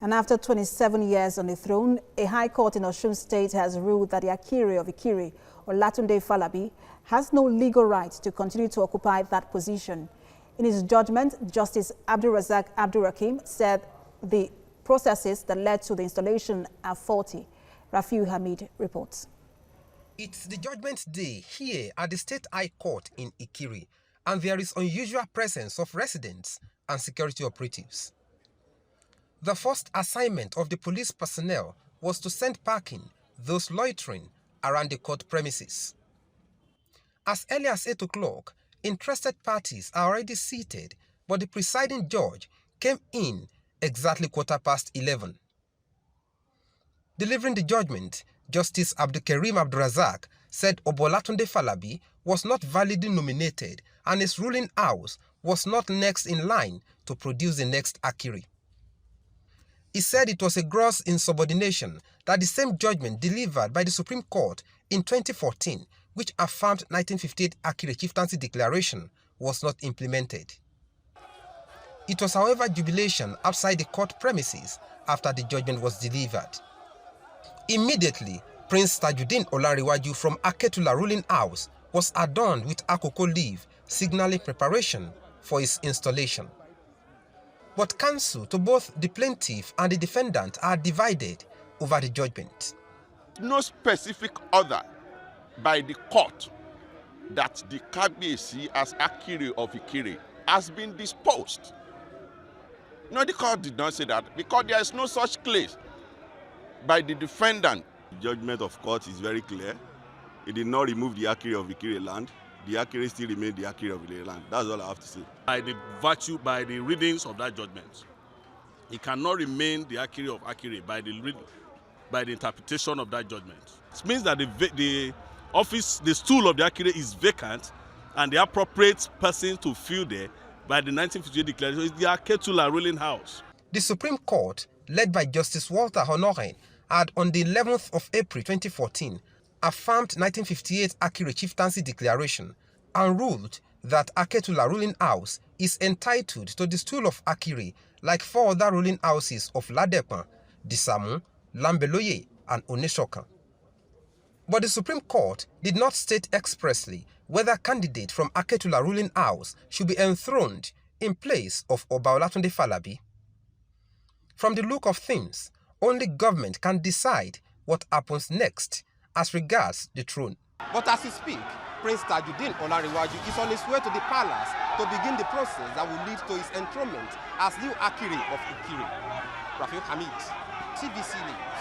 And after 27 years on the throne, a high court in Osun State has ruled that the Akire of Ikire, Olatunde Falabi, has no legal right to continue to occupy that position. In his judgment, Justice Abdulrazak Abdulrakim said the processes that led to the installation are faulty. Rafiu Hamid reports. It's the judgment day here at the State High Court in Ikire, and there is unusual presence of residents and security operatives. The first assignment of the police personnel was to send packing those loitering around the court premises. As early as 8 o'clock, interested parties are already seated, but the presiding judge came in exactly 11:15. Delivering the judgment, Justice Abdulrazak said Olatunde Falabi was not validly nominated and his ruling house was not next in line to produce the next Akire. He said it was a gross insubordination that the same judgment delivered by the Supreme Court in 2014, which affirmed 1958 Akire Chieftaincy Declaration, was not implemented. It was, however, jubilation outside the court premises after the judgment was delivered. Immediately, Prince Tajudeen Olanrewaju from Aketula ruling house was adorned with akoko leaf, signaling preparation for his installation. But counsel to both the plaintiff and the defendant are divided over the judgment. No specific order by the court that the Kabiyesi as Akire of Ikire has been disposed. No, the court did not say that because there is no such claim by the defendant. The judgment of court is very clear. It did not remove the Akire of Ikire land. The Akire still remained the Akire of Ikire land. That's all I have to say. By the readings of that judgment, it cannot remain the Akire of Ikire by the interpretation of that judgment. It means that the stool of the Akire is vacant, and the appropriate person to fill there by the 1958 declaration is the Aketula ruling house. The Supreme Court, led by Justice Walter Honoren, had on the 11th of April 2014 affirmed 1958 Akire Chieftaincy Declaration and ruled that Aketula ruling house is entitled to the stool of Akire like 4 other ruling houses of Ladepan, Disamu, Lambeloye, and Oneshokan. But the Supreme Court did not state expressly whether candidate from Aketula ruling house should be enthroned in place of Olatunde Falabi. From the look of things, only government can decide what happens next as regards the throne. But as we speak, Prince Tajudeen Olanrewaju is on his way to the palace to begin the process that will lead to his enthronement as new Akire of Ikire. Rafiu Hamid, TVC News.